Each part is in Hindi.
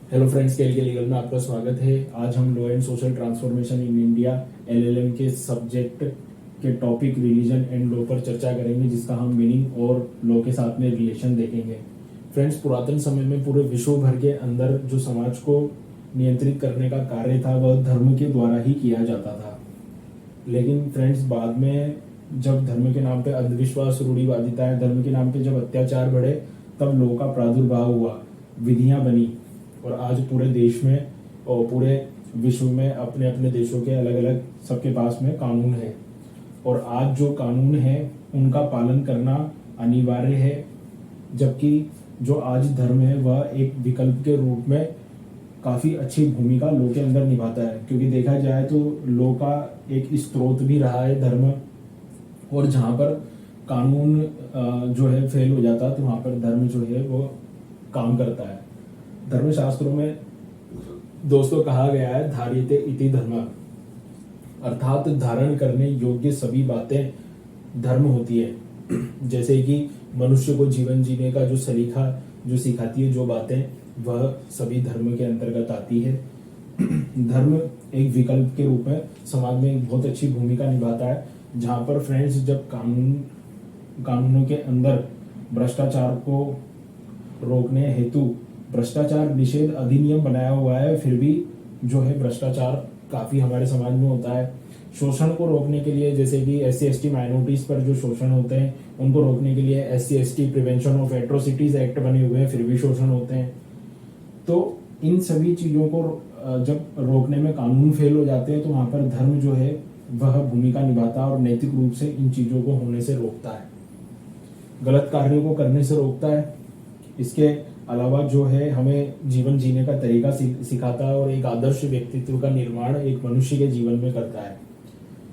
हेलो फ्रेंड्स, स्केल के लीगल में आपका स्वागत है। आज हम law and social transformation in India LLM के सब्जेक्ट के टॉपिक रिलीजन एंड लॉ पर चर्चा करेंगे, जिसका हम मीनिंग और लॉ के साथ में रिलेशन देखेंगे। फ्रेंड्स, पुरातन समय में पूरे विश्व भर के अंदर जो समाज को नियंत्रित करने का कार्य था वह धर्म के द्वारा ही किया जाता था। लेकिन फ्रेंड्स, बाद में जब धर्म के नाम पे अंधविश्वास, रूढ़िवादिता, धर्म के नाम पे जब अत्याचार बढ़े, तब लॉ का प्रादुर्भाव हुआ, विधियां बनी और आज पूरे देश में और पूरे विश्व में अपने अपने देशों के अलग अलग सबके पास में कानून है। और आज जो कानून है उनका पालन करना अनिवार्य है, जबकि जो आज धर्म है वह एक विकल्प के रूप में काफ़ी अच्छी भूमिका लॉ के अंदर निभाता है। क्योंकि देखा जाए तो लॉ का एक स्रोत भी रहा है धर्म, और जहाँ पर कानून जो है फेल हो जाता है तो वहाँ पर धर्म जो है वो काम करता है। धर्मशास्त्रों में दोस्तों कहा गया है धार्यते इति धर्म, अर्थात धारण करने योग्य सभी बातें धर्म होती है। जैसे कि मनुष्य को जीवन जीने का जो सलीका जो सिखाती है, जो बातें, वह सभी धर्म के अंतर्गत आती है। धर्म एक विकल्प के रूप में समाज में एक बहुत अच्छी भूमिका निभाता है, जहाँ पर फ्रेंड्स जब कानूनों के अंदर भ्रष्टाचार को रोकने हेतु भ्रष्टाचार निषेध अधिनियम बनाया हुआ है, फिर भी जो है भ्रष्टाचार काफी हमारे समाज में होता है। शोषण को रोकने के लिए, जैसे कि SC/ST माइनॉरिटीज पर जो शोषण होते हैं उनको रोकने के लिए SC/ST prevention of atrocities act बने हुए हैं, फिर भी शोषण होते हैं। तो इन सभी चीजों को जब रोकने में कानून फेल हो जाते हैं तो वहां पर धर्म जो है वह भूमिका निभाता है और नैतिक रूप से इन चीजों को होने से रोकता है, गलत कार्यों को करने से रोकता है। इसके अलावा जो है हमें जीवन जीने का तरीका सिखाता है और एक आदर्श व्यक्तित्व का निर्माण एक मनुष्य के जीवन में करता है।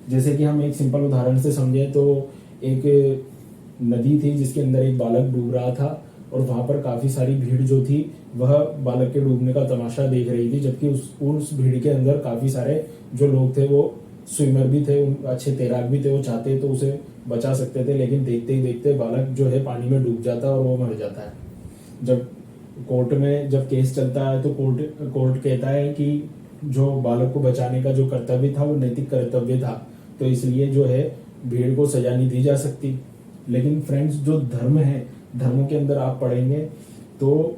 जैसे कि हम एक सिंपल उदाहरण से समझे तो एक नदी थी जिसके अंदर एक बालक डूब रहा था, और वहां पर काफी सारी भीड़ जो थी वह बालक के डूबने का तमाशा देख रही थी, जबकि उस भीड़ के अंदर काफी सारे जो लोग थे वो स्विमर भी थे, अच्छे तैराक भी थे, वो चाहते तो उसे बचा सकते थे, लेकिन देखते ही देखते बालक जो है पानी में डूब जाता है और वो मर जाता है। जब कोर्ट में जब केस चलता है तो कोर्ट कहता है कि जो बालक को बचाने का जो कर्तव्य था वो नैतिक कर्तव्य था, तो इसलिए जो है भीड़ को सजा नहीं दी जा सकती। लेकिन फ्रेंड्स, जो धर्म है, धर्मों के अंदर आप पढ़ेंगे तो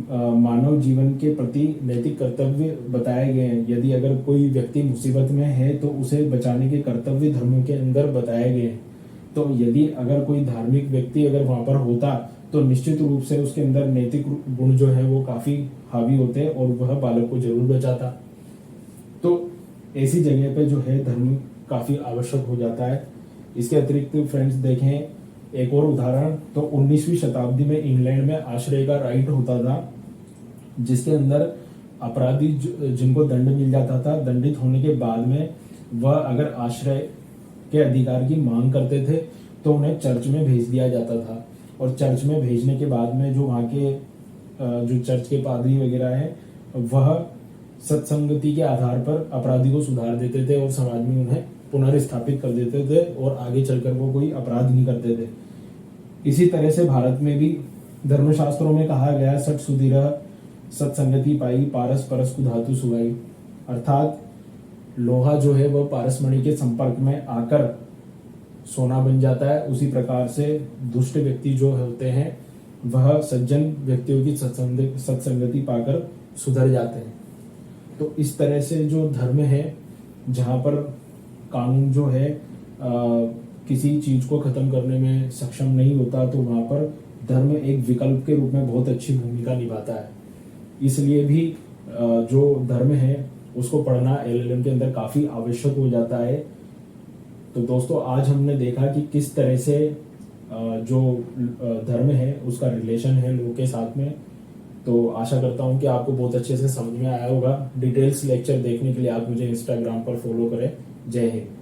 मानव जीवन के प्रति नैतिक कर्तव्य बताए गए हैं। यदि अगर कोई व्यक्ति मुसीबत में है तो उसे बचाने के कर्तव्य धर्मों के अंदर बताए गए हैं। तो यदि अगर कोई धार्मिक व्यक्ति अगर वहां पर होता तो निश्चित रूप से उसके अंदर नैतिक गुण जो है वो काफी हावी होते हैं और वह बालक को जरूर बचाता। तो ऐसी जगह पे जो है धर्म काफी आवश्यक हो जाता है। इसके अतिरिक्त फ्रेंड्स देखें एक और उदाहरण, तो 19वीं शताब्दी में इंग्लैंड में आश्रय का राइट होता था, जिसके अंदर अपराधी जिनको दंड मिल जाता था, दंडित होने के बाद में वह अगर आश्रय के अधिकार की मांग करते थे तो उन्हें चर्च में भेज दिया जाता था। और चर्च में भेजने के बाद में जो वहाँ के जो चर्च के पादरी वगैरह हैं वह सत्संगति के आधार पर अपराधी को सुधार देते थे और समाज में उन्हें पुनर्स्थापित कर देते थे और आगे चलकर वो कोई अपराध नहीं करते थे। इसी तरह से भारत में भी धर्मशास्त्रों में कहा गया सठ सुधीरः सत्संगति पाई पारस परस धातु सुगाई, अर्थात लोहा जो है वह पारसमणि के संपर्क में आकर सोना बन जाता है, उसी प्रकार से दुष्ट व्यक्ति जो होते हैं वह सज्जन व्यक्तियों की सत्संगति पाकर सुधर जाते हैं। तो इस तरह से जो धर्म है, जहाँ पर कानून जो है किसी चीज को खत्म करने में सक्षम नहीं होता, तो वहां पर धर्म एक विकल्प के रूप में बहुत अच्छी भूमिका निभाता है। इसलिए भी जो धर्म है उसको पढ़ना LLM के अंदर काफी आवश्यक हो जाता है। तो दोस्तों, आज हमने देखा कि किस तरह से जो धर्म है उसका रिलेशन है लॉ के साथ में। तो आशा करता हूँ कि आपको बहुत अच्छे से समझ में आया होगा। डिटेल्स लेक्चर देखने के लिए आप मुझे इंस्टाग्राम पर फॉलो करें। जय हिंद।